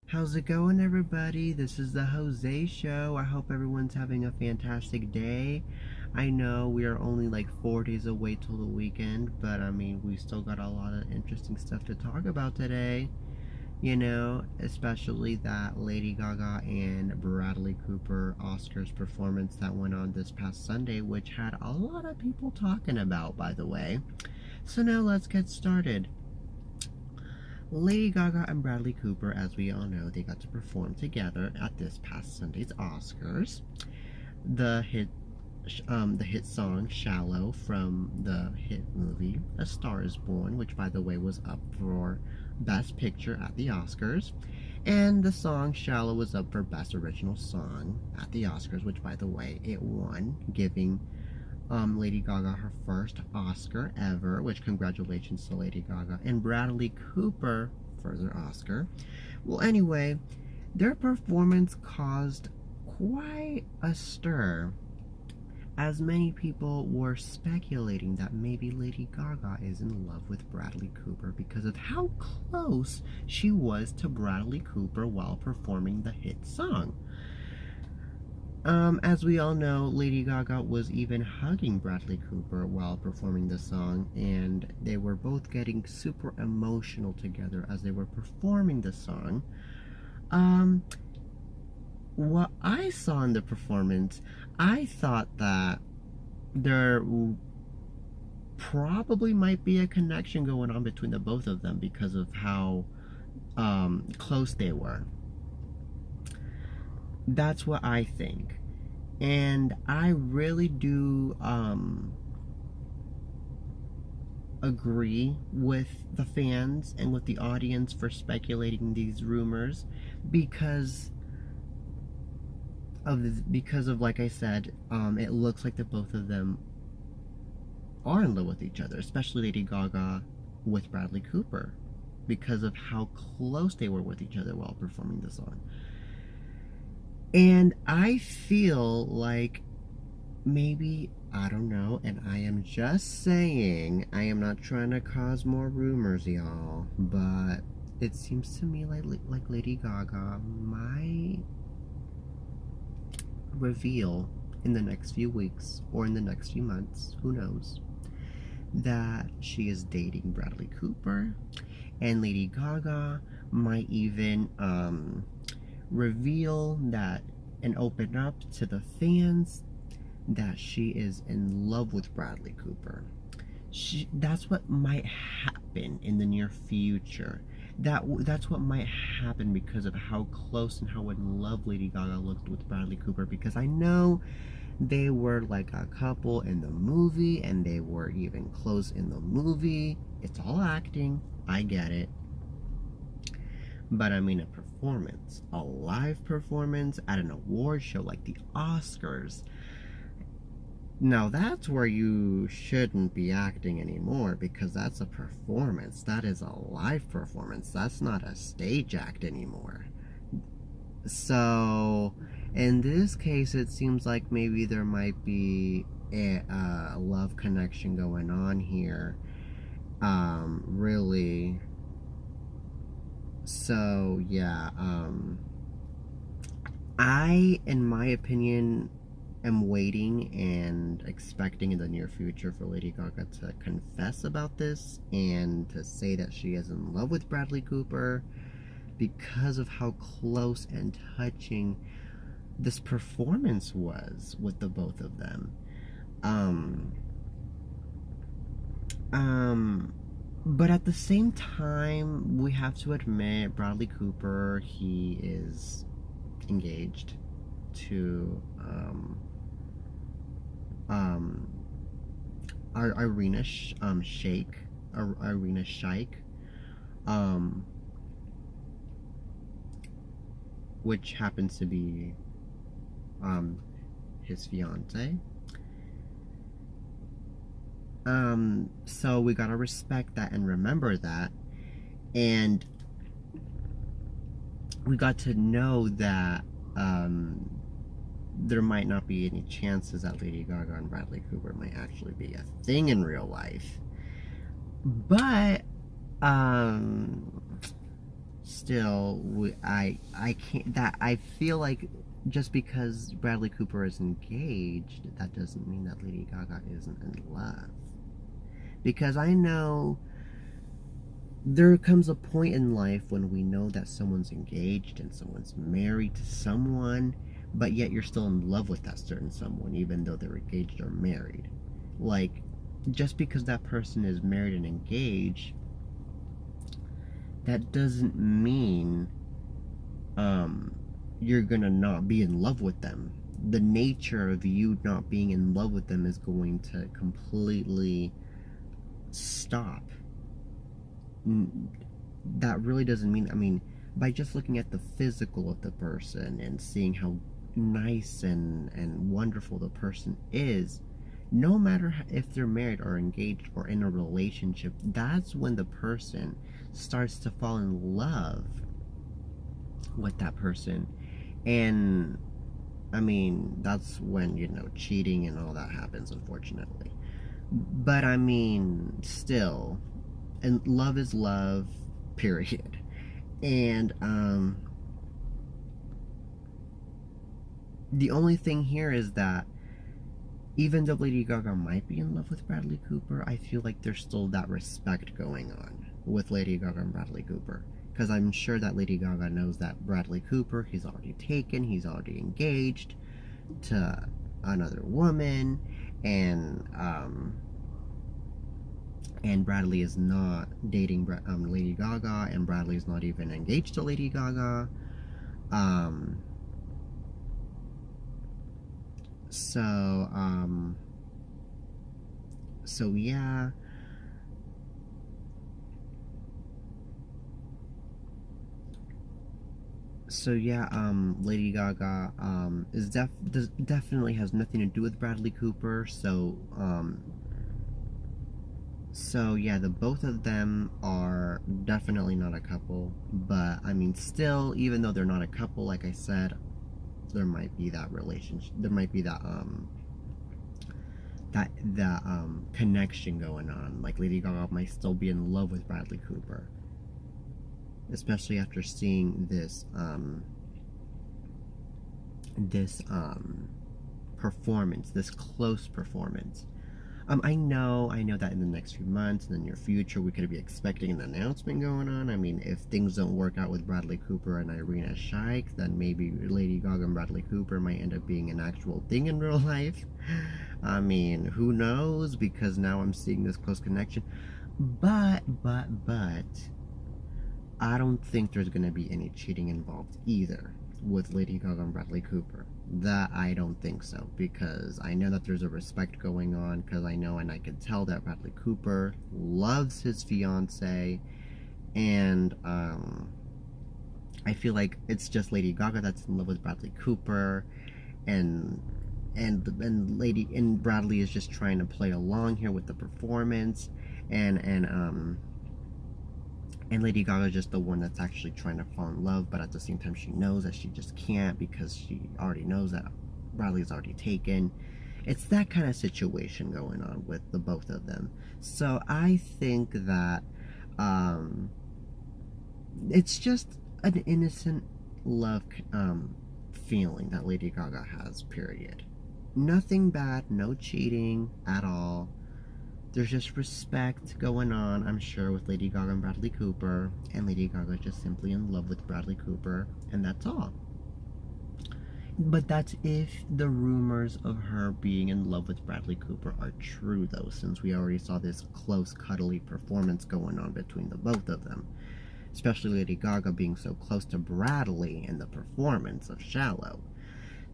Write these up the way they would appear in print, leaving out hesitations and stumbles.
How's it going, everybody? This is the Jose Show. I hope everyone's having a fantastic day. I know we are only like 4 days away till the weekend, but I mean, we still got a lot of interesting stuff to talk about today. Especially that Lady Gaga and Bradley Cooper Oscars performance that went on this past Sunday, which had a lot of people talking about, by the way. So now let's get started. Lady Gaga and Bradley Cooper, as we all know, they got to perform together at this past Sunday's Oscars. The hit song "Shallow" from the hit movie "A Star Is Born," which, by the way, was up for Best Picture at the Oscars, and the song "Shallow" was up for Best Original Song at the Oscars, which, by the way, it won, giving Lady Gaga her first Oscar ever, which congratulations to Lady Gaga, and Bradley Cooper for their Oscar. Well, anyway, their performance caused quite a stir, as many people were speculating that maybe Lady Gaga is in love with Bradley Cooper because of how close she was to Bradley Cooper while performing the hit song. As we all know, Lady Gaga was even hugging Bradley Cooper while performing the song, and they were both getting super emotional together as they were performing the song. What I saw in the performance, I thought that there probably might be a connection going on between the both of them because of how close they were. That's what I think. And I really do agree with the fans and with the audience for speculating these rumors because of like I said, it looks like the both of them are in love with each other, especially Lady Gaga with Bradley Cooper because of how close they were with each other while performing the song. And I feel like maybe, I don't know, and I am just saying, I am not trying to cause more rumors, y'all, but it seems to me like Lady Gaga might reveal in the next few weeks or in the next few months, who knows, that she is dating Bradley Cooper, and Lady Gaga might even reveal that and open up to the fans that she is in love with Bradley Cooper. That's what might happen in the near future. That's what might happen because of how close and how in love Lady Gaga looked with Bradley Cooper, because I know they were like a couple in the movie and they were even close in the movie. It's all acting, I get it. But I mean, a performance, a live performance at an award show like the Oscars. Now that's where you shouldn't be acting anymore, because that's a performance. That is a live performance. That's not a stage act anymore. So, in this case, it seems like maybe there might be a love connection going on here. Really. So, yeah, I, in my opinion, am waiting and expecting in the near future for Lady Gaga to confess about this and to say that she is in love with Bradley Cooper because of how close and touching this performance was with the both of them. But at the same time, we have to admit, Bradley Cooper, he is engaged to Irina Shayk, which happens to be his fiance. So we gotta respect that and remember that. And we got to know that there might not be any chances that Lady Gaga and Bradley Cooper might actually be a thing in real life. But still, I can't, that I feel like just because Bradley Cooper is engaged, that doesn't mean that Lady Gaga isn't in love. Because I know there comes a point in life when we know that someone's engaged and someone's married to someone, but yet you're still in love with that certain someone, even though they're engaged or married. Like, just because that person is married and engaged, that doesn't mean you're gonna not be in love with them. The nature of you not being in love with them is going to completely stop. That really doesn't mean, I mean, by just looking at the physical of the person and seeing how nice and wonderful the person is, no matter if they're married or engaged or in a relationship, that's when the person starts to fall in love with that person. And I mean, that's when, cheating and all that happens, unfortunately. But I mean, still, and love is love, period. And the only thing here is that even though Lady Gaga might be in love with Bradley Cooper, I feel like there's still that respect going on with Lady Gaga and Bradley Cooper. Because I'm sure that Lady Gaga knows that Bradley Cooper, he's already taken, he's already engaged to another woman, and Bradley is not dating Lady Gaga, and Bradley is not even engaged to Lady Gaga. So yeah. So yeah, Lady Gaga is definitely has nothing to do with Bradley Cooper. So yeah, the both of them are definitely not a couple. But I mean, still, even though they're not a couple, like I said, there might be that relationship. There might be that connection going on. Like Lady Gaga might still be in love with Bradley Cooper, especially after seeing this performance, this close performance. I know that in the next few months, in the near future, we could be expecting an announcement going on. I mean, if things don't work out with Bradley Cooper and Irina Shayk, then maybe Lady Gaga and Bradley Cooper might end up being an actual thing in real life. I mean, who knows? Because now I'm seeing this close connection. But, I don't think there's going to be any cheating involved either with Lady Gaga and Bradley Cooper. That I don't think so, because I know that there's a respect going on, because I know and I can tell that Bradley Cooper loves his fiance, and I feel like it's just Lady Gaga that's in love with Bradley Cooper, and Bradley is just trying to play along here with the performance, and Lady Gaga is just the one that's actually trying to fall in love, but at the same time she knows that she just can't because she already knows that Bradley's already taken. It's that kind of situation going on with the both of them. So I think that it's just an innocent love feeling that Lady Gaga has, period. Nothing bad, no cheating at all. There's just respect going on, I'm sure, with Lady Gaga and Bradley Cooper, and Lady Gaga is just simply in love with Bradley Cooper, and that's all. But that's if the rumors of her being in love with Bradley Cooper are true, though, since we already saw this close, cuddly performance going on between the both of them. Especially Lady Gaga being so close to Bradley in the performance of Shallow.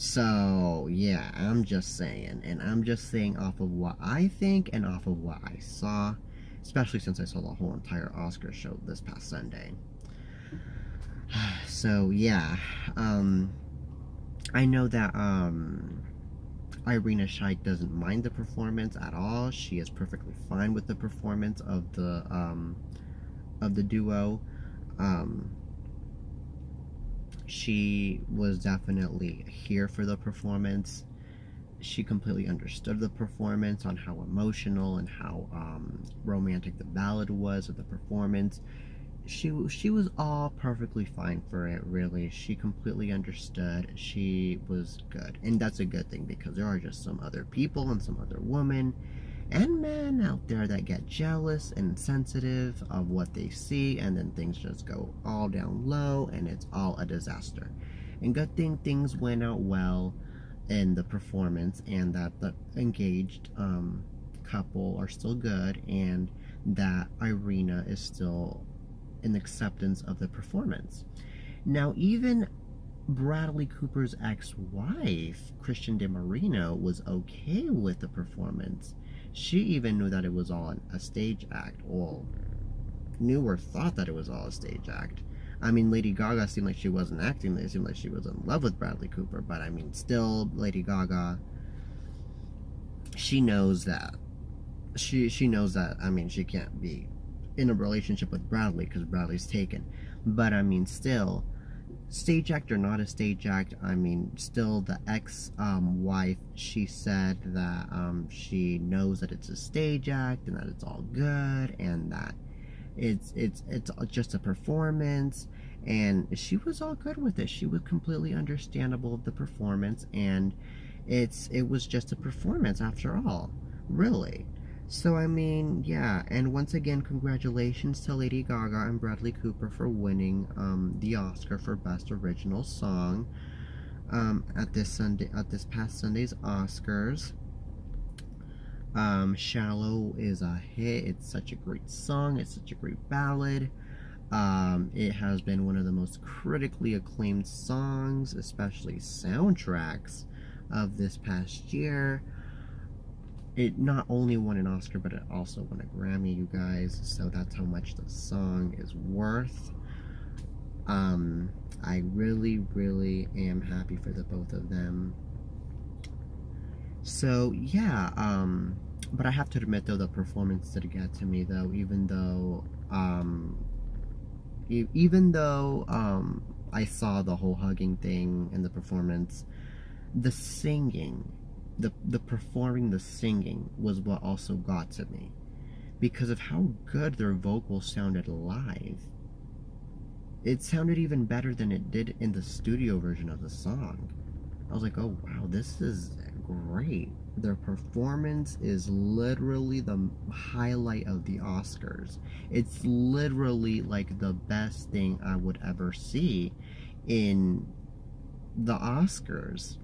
So, yeah, I'm just saying. And I'm just saying off of what I think and off of what I saw. Especially since I saw the whole entire Oscar show this past Sunday. So, yeah. I know that, Irina Shayk doesn't mind the performance at all. She is perfectly fine with the performance of the duo. She was definitely here for the performance. She completely understood the performance on how emotional and how romantic the ballad was of the performance. she was all perfectly fine for it, really. She completely understood. She was good. And that's a good thing, because there are just some other people and some other women and men out there that get jealous and sensitive of what they see, and then things just go all down low and it's all a disaster. And good thing things went out well in the performance, and that the engaged couple are still good, and that Irina is still an acceptance of the performance. Now, even Bradley Cooper's ex-wife, Christian DiMarino, was okay with the performance. She even knew that it was all a stage act, or knew or thought that it was all a stage act. I mean, Lady Gaga seemed like she wasn't acting. It seemed like she was in love with Bradley Cooper. But I mean, still, Lady Gaga, she knows that. She knows that. I mean, she can't be in a relationship with Bradley because Bradley's taken. But I mean, still, stage act or not a stage act, I mean, still the ex-wife, she said that she knows that it's a stage act and that it's all good, and that it's just a performance, and she was all good with it. She was completely understandable of the performance, and it was just a performance after all, really. So I mean, yeah, and once again, congratulations to Lady Gaga and Bradley Cooper for winning the Oscar for Best Original Song at this past Sunday's Oscars. Shallow is a hit. It's such a great song. It's such a great ballad. It has been one of the most critically acclaimed songs, especially soundtracks, of this past year. It not only won an Oscar, but it also won a Grammy, you guys. So that's how much the song is worth. I really, really am happy for the both of them. So yeah, but I have to admit though, the performance did get to me though, even though I saw the whole hugging thing in the performance, the singing, the performing, the singing was what also got to me, because of how good their vocals sounded live. It sounded even better than it did in the studio version of the song. I was like, oh wow, this is great. Their performance is literally the highlight of the Oscars. It's literally like the best thing I would ever see in the Oscars.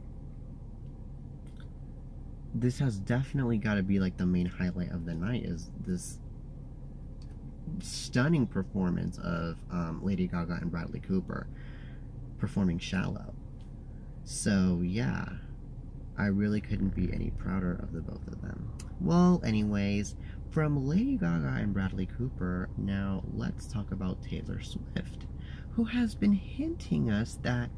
This has definitely got to be like the main highlight of the night, is this stunning performance of Lady Gaga and Bradley Cooper performing Shallow. So yeah, I really couldn't be any prouder of the both of them. Well, anyways, from Lady Gaga and Bradley Cooper, now let's talk about Taylor Swift, who has been hinting us that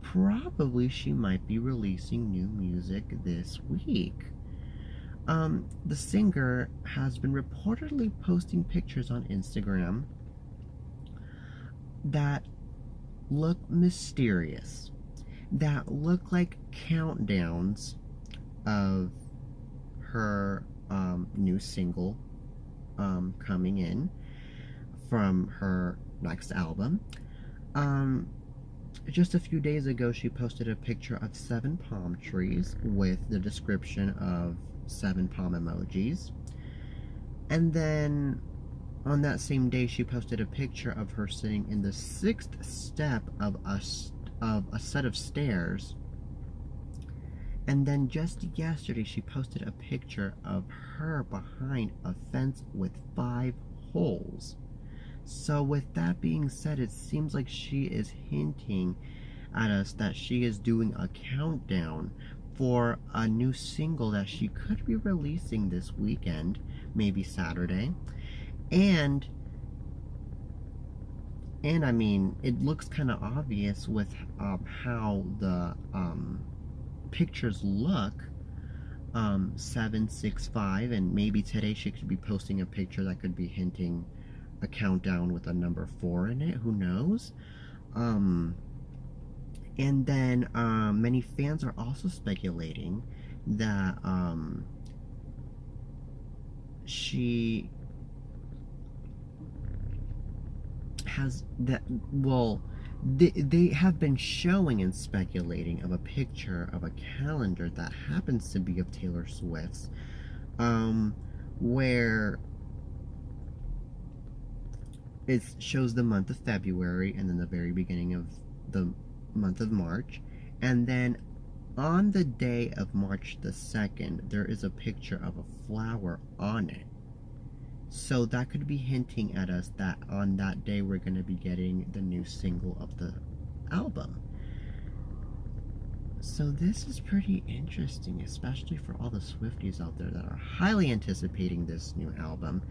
probably she might be releasing new music this week. The singer has been reportedly posting pictures on Instagram that look mysterious, that look like countdowns of her new single coming in from her next album. Just a few days ago, she posted a picture of 7 palm trees with the description of 7 palm emojis. And then on that same day, she posted a picture of her sitting in the 6th step of a set of stairs. And then just yesterday, she posted a picture of her behind a fence with 5 holes. So with that being said, it seems like she is hinting at us that she is doing a countdown for a new single that she could be releasing this weekend, maybe Saturday. And I mean, it looks kind of obvious with how the pictures look. 7, 6, 5, and maybe today she could be posting a picture that could be hinting a countdown with a number 4 in it. Who knows? And then many fans are also speculating that she has that, well, they have been showing and speculating of a picture of a calendar that happens to be of Taylor Swift's, where it shows the month of February and then the very beginning of the month of March. And then on the day of March the 2nd, there is a picture of a flower on it. So that could be hinting at us that on that day we're going to be getting the new single of the album. So this is pretty interesting, especially for all the Swifties out there that are highly anticipating this new album.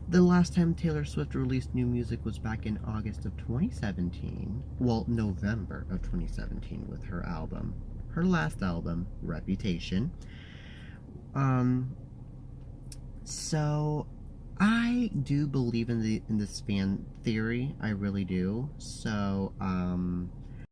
The last time Taylor Swift released new music was back in August of 2017. Well, November of 2017 with her album. Her last album, Reputation. So I do believe in this fan theory. I really do. So,